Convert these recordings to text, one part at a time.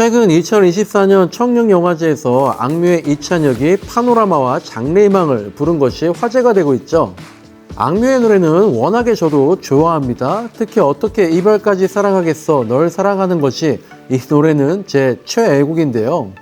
최근 2024년 청룡영화제에서 악뮤의 이찬혁이 파노라마와 장래희망을 부른 것이 화제가 되고 있죠. 악뮤의 노래는 워낙에 저도 좋아합니다. 특히 어떻게 이별까지 사랑하겠어 널 사랑하는 것이 이 노래는 제 최애곡인데요.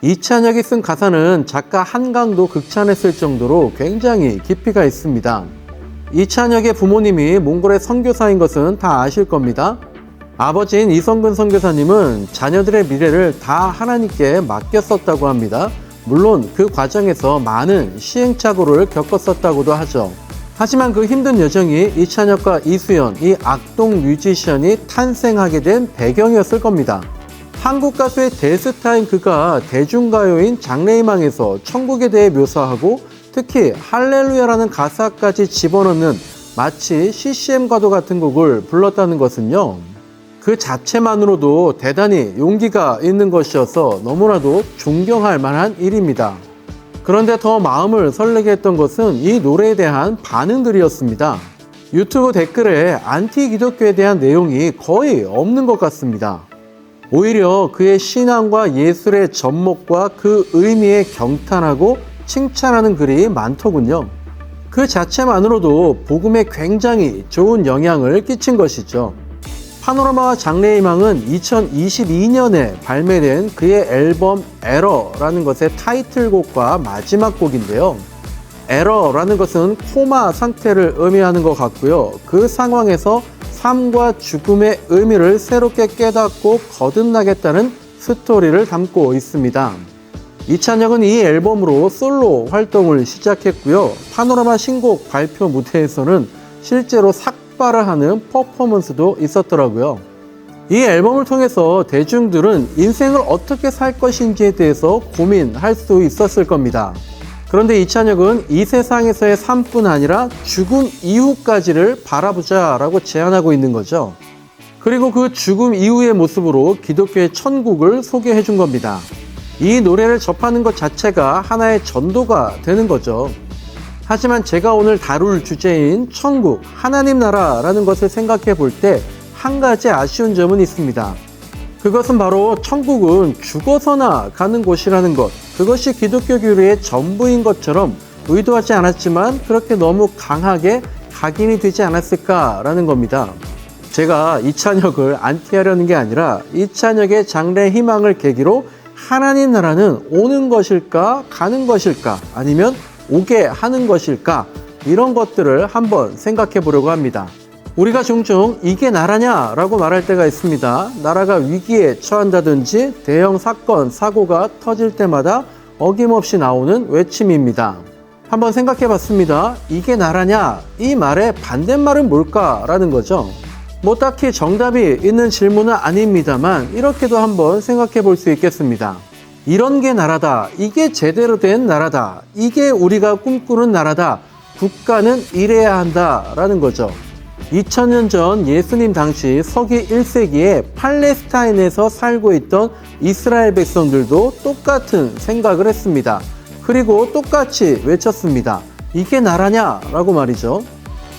이찬혁이 쓴 가사는 작가 한강도 극찬했을 정도로 굉장히 깊이가 있습니다. 이찬혁의 부모님이 몽골의 선교사인 것은 다 아실 겁니다. 아버지인 이성근 선교사님은 자녀들의 미래를 다 하나님께 맡겼었다고 합니다. 물론 그 과정에서 많은 시행착오를 겪었었다고도 하죠. 하지만 그 힘든 여정이 이찬혁과 이수연, 이 악동 뮤지션이 탄생하게 된 배경이었을 겁니다. 한국 가수의 대스타인 그가 대중가요인 장래희망에서 천국에 대해 묘사하고 특히 할렐루야라는 가사까지 집어넣는 마치 CCM과도 같은 곡을 불렀다는 것은요. 그 자체만으로도 대단히 용기가 있는 것이어서 너무나도 존경할 만한 일입니다. 그런데 더 마음을 설레게 했던 것은 이 노래에 대한 반응들이었습니다. 유튜브 댓글에 안티 기독교에 대한 내용이 거의 없는 것 같습니다. 오히려 그의 신앙과 예술의 접목과 그 의미에 경탄하고 칭찬하는 글이 많더군요. 그 자체만으로도 복음에 굉장히 좋은 영향을 끼친 것이죠. 파노라마와 장래희망은 2022년에 발매된 그의 앨범 에러라는 것의 타이틀곡과 마지막 곡인데요. 에러라는 것은 코마 상태를 의미하는 것 같고요. 그 상황에서 삶과 죽음의 의미를 새롭게 깨닫고 거듭나겠다는 스토리를 담고 있습니다. 이찬혁은 이 앨범으로 솔로 활동을 시작했고요. 파노라마 신곡 발표 무대에서는 실제로 삭발을 하는 퍼포먼스도 있었더라고요. 이 앨범을 통해서 대중들은 인생을 어떻게 살 것인지에 대해서 고민할 수 있었을 겁니다. 그런데 이찬혁은 이 세상에서의 삶뿐 아니라 죽음 이후까지를 바라보자 라고 제안하고 있는 거죠. 그리고 그 죽음 이후의 모습으로 기독교의 천국을 소개해 준 겁니다. 이 노래를 접하는 것 자체가 하나의 전도가 되는 거죠. 하지만 제가 오늘 다룰 주제인 천국, 하나님 나라라는 것을 생각해 볼 때 한 가지 아쉬운 점은 있습니다. 그것은 바로 천국은 죽어서나 가는 곳이라는 것, 그것이 기독교 교리의 전부인 것처럼 의도하지 않았지만 그렇게 너무 강하게 각인이 되지 않았을까라는 겁니다. 제가 이찬혁을 안티하려는 게 아니라 이찬혁의 장래희망을 계기로 하나님 나라는 오는 것일까 가는 것일까 아니면 오게 하는 것일까 이런 것들을 한번 생각해 보려고 합니다. 우리가 종종 이게 나라냐라고 말할 때가 있습니다. 나라가 위기에 처한다든지 대형 사건, 사고가 터질 때마다 어김없이 나오는 외침입니다. 한번 생각해 봤습니다. 이게 나라냐? 이 말의 반대말은 뭘까라는 거죠. 뭐 딱히 정답이 있는 질문은 아닙니다만 이렇게도 한번 생각해 볼 수 있겠습니다. 이런 게 나라다. 이게 제대로 된 나라다. 이게 우리가 꿈꾸는 나라다. 국가는 이래야 한다라는 거죠. 2000년 전 예수님 당시 서기 1세기에 팔레스타인에서 살고 있던 이스라엘 백성들도 똑같은 생각을 했습니다. 그리고 똑같이 외쳤습니다. 이게 나라냐? 라고 말이죠.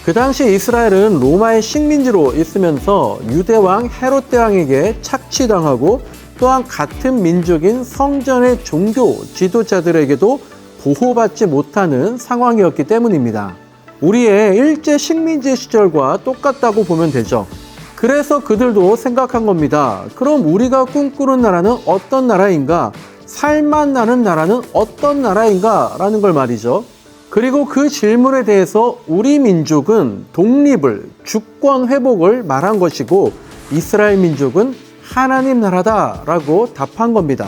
그 당시 이스라엘은 로마의 식민지로 있으면서 유대왕 헤롯 대왕에게 착취당하고 또한 같은 민족인 성전의 종교 지도자들에게도 보호받지 못하는 상황이었기 때문입니다. 우리의 일제 식민지 시절과 똑같다고 보면 되죠. 그래서 그들도 생각한 겁니다. 그럼 우리가 꿈꾸는 나라는 어떤 나라인가? 살맛 나는 나라는 어떤 나라인가? 라는 걸 말이죠. 그리고 그 질문에 대해서 우리 민족은 독립을, 주권 회복을 말한 것이고 이스라엘 민족은 하나님 나라다라고 답한 겁니다.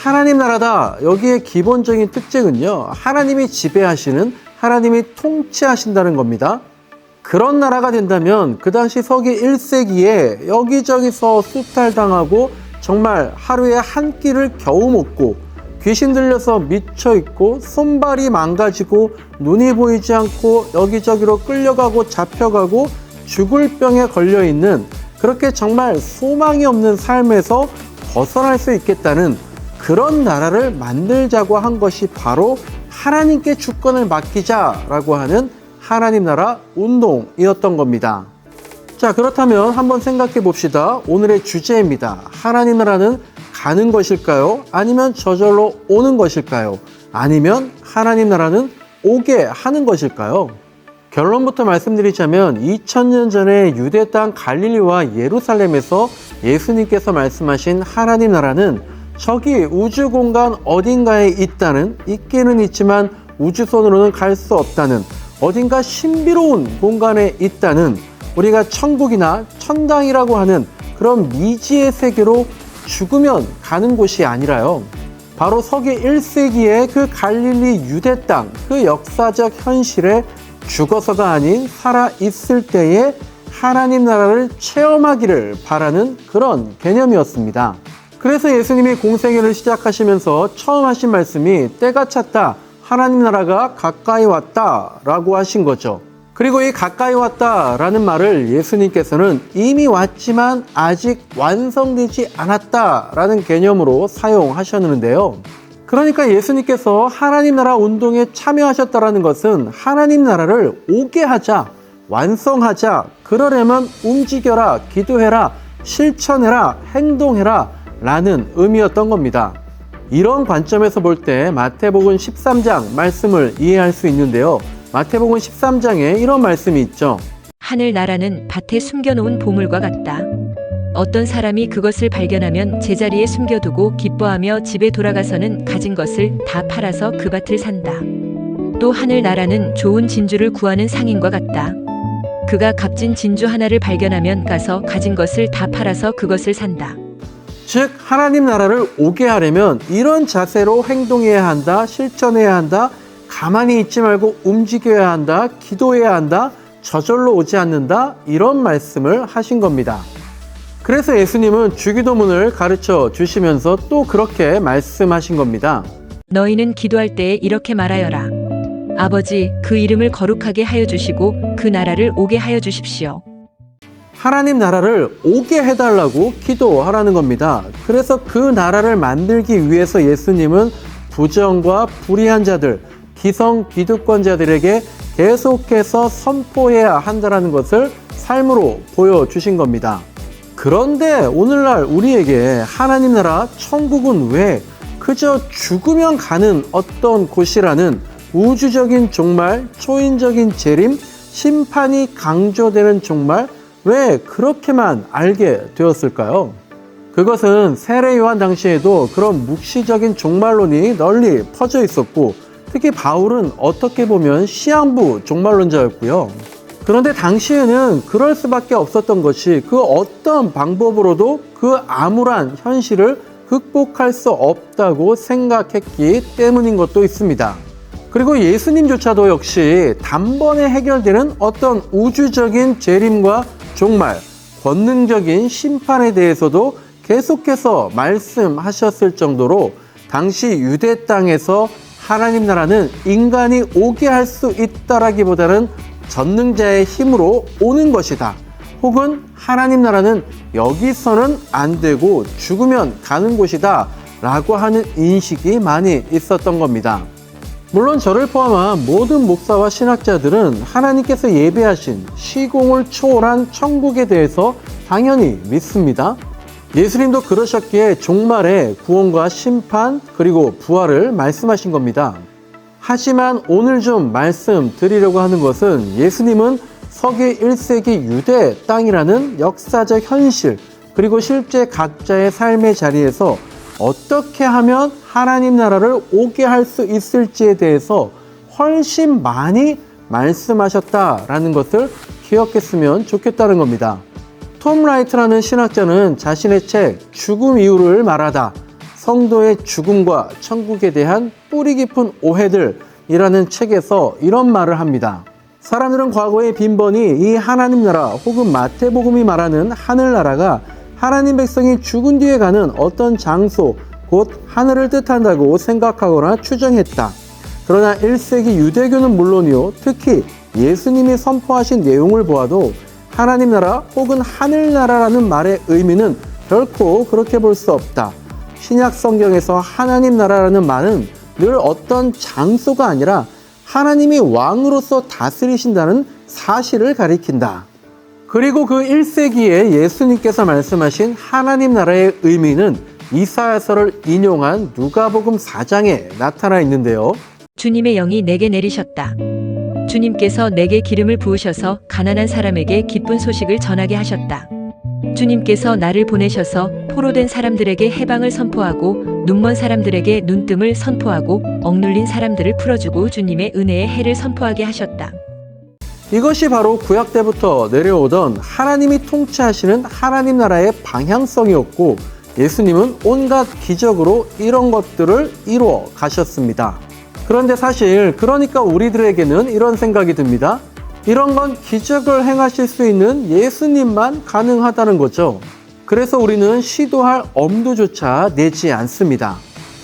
하나님 나라다. 여기에 기본적인 특징은요. 하나님이 지배하시는, 하나님이 통치하신다는 겁니다. 그런 나라가 된다면 그 당시 서기 1세기에 여기저기서 수탈당하고 정말 하루에 한 끼를 겨우 먹고 귀신 들려서 미쳐있고 손발이 망가지고 눈이 보이지 않고 여기저기로 끌려가고 잡혀가고 죽을 병에 걸려있는 그렇게 정말 소망이 없는 삶에서 벗어날 수 있겠다는 그런 나라를 만들자고 한 것이 바로 하나님께 주권을 맡기자라고 하는 하나님 나라 운동이었던 겁니다. 자, 그렇다면 한번 생각해 봅시다. 오늘의 주제입니다. 하나님 나라는 가는 것일까요? 아니면 저절로 오는 것일까요? 아니면 하나님 나라는 오게 하는 것일까요? 결론부터 말씀드리자면 2000년 전에 유대 땅 갈릴리와 예루살렘에서 예수님께서 말씀하신 하나님 나라는 저기 우주 공간 어딘가에 있기는 있지만 우주선으로는 갈 수 없다는, 어딘가 신비로운 공간에 있다는, 우리가 천국이나 천당이라고 하는 그런 미지의 세계로 죽으면 가는 곳이 아니라요, 바로 서기 1세기의 그 갈릴리 유대 땅, 그 역사적 현실에 죽어서가 아닌 살아있을 때에 하나님 나라를 체험하기를 바라는 그런 개념이었습니다. 그래서 예수님이 공생애를 시작하시면서 처음 하신 말씀이 때가 찼다, 하나님 나라가 가까이 왔다 라고 하신 거죠. 그리고 이 가까이 왔다 라는 말을 예수님께서는 이미 왔지만 아직 완성되지 않았다 라는 개념으로 사용하셨는데요. 그러니까 예수님께서 하나님 나라 운동에 참여하셨다라는 것은 하나님 나라를 오게 하자, 완성하자, 그러려면 움직여라, 기도해라, 실천해라, 행동해라 라는 의미였던 겁니다. 이런 관점에서 볼 때 마태복음 13장 말씀을 이해할 수 있는데요. 마태복음 13장에 이런 말씀이 있죠. 하늘 나라는 밭에 숨겨놓은 보물과 같다. 어떤 사람이 그것을 발견하면 제자리에 숨겨두고 기뻐하며 집에 돌아가서는 가진 것을 다 팔아서 그 밭을 산다. 또 하늘 나라는 좋은 진주를 구하는 상인과 같다. 그가 값진 진주 하나를 발견하면 가서 가진 것을 다 팔아서 그것을 산다. 즉 하나님 나라를 오게 하려면 이런 자세로 행동해야 한다, 실천해야 한다, 가만히 있지 말고 움직여야 한다, 기도해야 한다, 저절로 오지 않는다, 이런 말씀을 하신 겁니다. 그래서 예수님은 주기도문을 가르쳐 주시면서 또 그렇게 말씀하신 겁니다. 너희는 기도할 때에 이렇게 말하여라. 아버지, 그 이름을 거룩하게 하여 주시고 그 나라를 오게 하여 주십시오. 하나님 나라를 오게 해달라고 기도하라는 겁니다. 그래서 그 나라를 만들기 위해서 예수님은 부정과 불의한 자들, 기성 기득권자들에게 계속해서 선포해야 한다는 것을 삶으로 보여주신 겁니다. 그런데 오늘날 우리에게 하나님 나라, 천국은 왜 그저 죽으면 가는 어떤 곳이라는 우주적인 종말, 초인적인 재림, 심판이 강조되는 종말, 왜 그렇게만 알게 되었을까요? 그것은 세례 요한 당시에도 그런 묵시적인 종말론이 널리 퍼져 있었고, 특히 바울은 어떻게 보면 시한부 종말론자였고요. 그런데 당시에는 그럴 수밖에 없었던 것이 그 어떤 방법으로도 그 암울한 현실을 극복할 수 없다고 생각했기 때문인 것도 있습니다. 그리고 예수님조차도 역시 단번에 해결되는 어떤 우주적인 재림과 종말, 권능적인 심판에 대해서도 계속해서 말씀하셨을 정도로 당시 유대 땅에서 하나님 나라는 인간이 오게 할 수 있다라기보다는 전능자의 힘으로 오는 것이다. 혹은 하나님 나라는 여기서는 안 되고 죽으면 가는 곳이다 라고 하는 인식이 많이 있었던 겁니다. 물론 저를 포함한 모든 목사와 신학자들은 하나님께서 예배하신 시공을 초월한 천국에 대해서 당연히 믿습니다. 예수님도 그러셨기에 종말에 구원과 심판 그리고 부활을 말씀하신 겁니다. 하지만 오늘 좀 말씀드리려고 하는 것은 예수님은 서기 1세기 유대 땅이라는 역사적 현실 그리고 실제 각자의 삶의 자리에서 어떻게 하면 하나님 나라를 오게 할 수 있을지에 대해서 훨씬 많이 말씀하셨다라는 것을 기억했으면 좋겠다는 겁니다. 톰 라이트라는 신학자는 자신의 책 죽음 이유를 말하다, 성도의 죽음과 천국에 대한 뿌리 깊은 오해들이라는 책에서 이런 말을 합니다. 사람들은 과거에 빈번히 이 하나님 나라 혹은 마태복음이 말하는 하늘나라가 하나님 백성이 죽은 뒤에 가는 어떤 장소, 곧 하늘을 뜻한다고 생각하거나 추정했다. 그러나 1세기 유대교는 물론이요, 특히 예수님이 선포하신 내용을 보아도 하나님 나라 혹은 하늘나라라는 말의 의미는 결코 그렇게 볼 수 없다. 신약 성경에서 하나님 나라라는 말은 늘 어떤 장소가 아니라 하나님이 왕으로서 다스리신다는 사실을 가리킨다. 그리고 그 1세기에 예수님께서 말씀하신 하나님 나라의 의미는 이사야서를 인용한 누가복음 4장에 나타나 있는데요. 주님의 영이 내게 내리셨다. 주님께서 내게 기름을 부으셔서 가난한 사람에게 기쁜 소식을 전하게 하셨다. 주님께서 나를 보내셔서 포로된 사람들에게 해방을 선포하고 눈먼 사람들에게 눈뜸을 선포하고 억눌린 사람들을 풀어주고 주님의 은혜의 해를 선포하게 하셨다. 이것이 바로 구약 때부터 내려오던 하나님이 통치하시는 하나님 나라의 방향성이었고, 예수님은 온갖 기적으로 이런 것들을 이루어 가셨습니다. 그런데 사실 그러니까 우리들에게는 이런 생각이 듭니다. 이런 건 기적을 행하실 수 있는 예수님만 가능하다는 거죠. 그래서 우리는 시도할 엄두조차 내지 않습니다.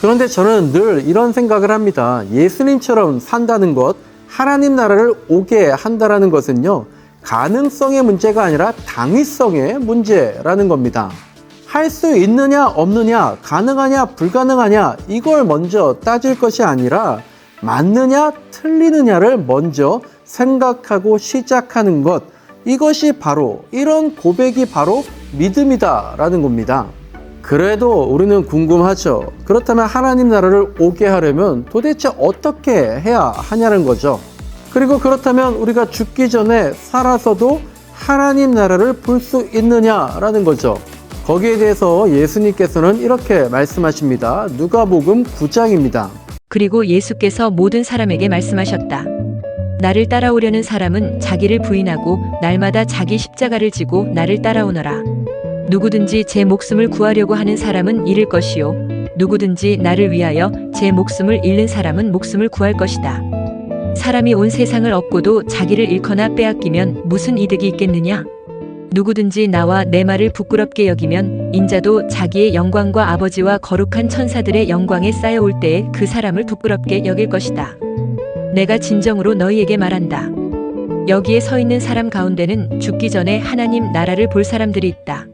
그런데 저는 늘 이런 생각을 합니다. 예수님처럼 산다는 것, 하나님 나라를 오게 한다는 것은요, 가능성의 문제가 아니라 당위성의 문제라는 겁니다. 할 수 있느냐 없느냐, 가능하냐 불가능하냐, 이걸 먼저 따질 것이 아니라 맞느냐 틀리느냐를 먼저 생각하고 시작하는 것, 이것이 바로, 이런 고백이 바로 믿음이다라는 겁니다. 그래도 우리는 궁금하죠. 그렇다면 하나님 나라를 오게 하려면 도대체 어떻게 해야 하냐는 거죠. 그리고 그렇다면 우리가 죽기 전에 살아서도 하나님 나라를 볼 수 있느냐라는 거죠. 거기에 대해서 예수님께서는 이렇게 말씀하십니다. 누가복음 9장입니다. 그리고 예수께서 모든 사람에게 말씀하셨다. 나를 따라오려는 사람은 자기를 부인하고 날마다 자기 십자가를 지고 나를 따라오너라. 누구든지 제 목숨을 구하려고 하는 사람은 잃을 것이요, 누구든지 나를 위하여 제 목숨을 잃는 사람은 목숨을 구할 것이다. 사람이 온 세상을 얻고도 자기를 잃거나 빼앗기면 무슨 이득이 있겠느냐? 누구든지 나와 내 말을 부끄럽게 여기면 인자도 자기의 영광과 아버지와 거룩한 천사들의 영광에 쌓여올 때에 그 사람을 부끄럽게 여길 것이다. 내가 진정으로 너희에게 말한다. 여기에 서 있는 사람 가운데는 죽기 전에 하나님 나라를 볼 사람들이 있다.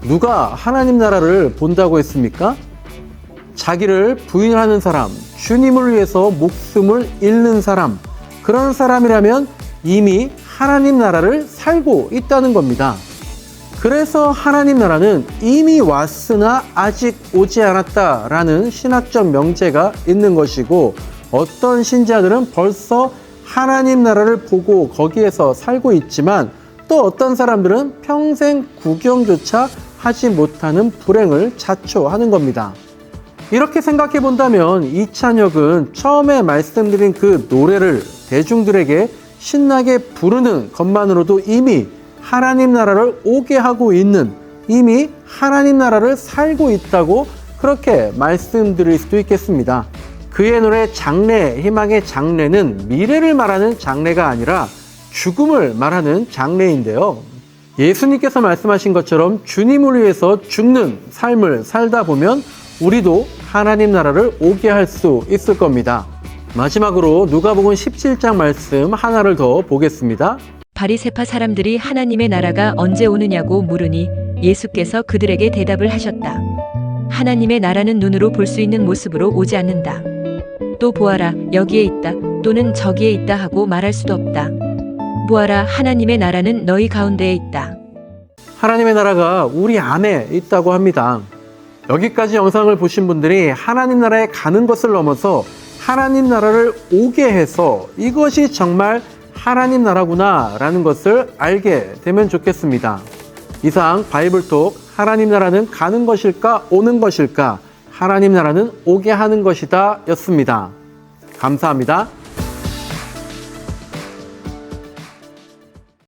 누가 하나님 나라를 본다고 했습니까? 자기를 부인하는 사람, 주님을 위해서 목숨을 잃는 사람, 그런 사람이라면 이미 하나님 나라를 살고 있다는 겁니다. 그래서 하나님 나라는 이미 왔으나 아직 오지 않았다라는 신학적 명제가 있는 것이고, 어떤 신자들은 벌써 하나님 나라를 보고 거기에서 살고 있지만, 또 어떤 사람들은 평생 구경조차 하지 못하는 불행을 자초하는 겁니다. 이렇게 생각해 본다면 이찬혁은 처음에 말씀드린 그 노래를 대중들에게 신나게 부르는 것만으로도 이미 하나님 나라를 오게 하고 있는, 이미 하나님 나라를 살고 있다고 그렇게 말씀드릴 수도 있겠습니다. 그의 노래 장래, 희망의 장래는 미래를 말하는 장래가 아니라 죽음을 말하는 장래인데요. 예수님께서 말씀하신 것처럼 주님을 위해서 죽는 삶을 살다 보면 우리도 하나님 나라를 오게 할 수 있을 겁니다. 마지막으로 누가복음 17장 말씀 하나를 더 보겠습니다. 바리새파 사람들이 하나님의 나라가 언제 오느냐고 물으니 예수께서 그들에게 대답을 하셨다. 하나님의 나라는 눈으로 볼 수 있는 모습으로 오지 않는다. 또 보아라, 여기에 있다, 또는 저기에 있다 하고 말할 수도 없다. 보아라, 하나님의 나라는 너희 가운데에 있다. 하나님의 나라가 우리 안에 있다고 합니다. 여기까지 영상을 보신 분들이 하나님 나라에 가는 것을 넘어서 하나님 나라를 오게 해서 이것이 정말 하나님 나라구나 라는 것을 알게 되면 좋겠습니다. 이상 바이블톡, 하나님 나라는 가는 것일까 오는 것일까, 하나님 나라는 오게 하는 것이다 였습니다. 감사합니다.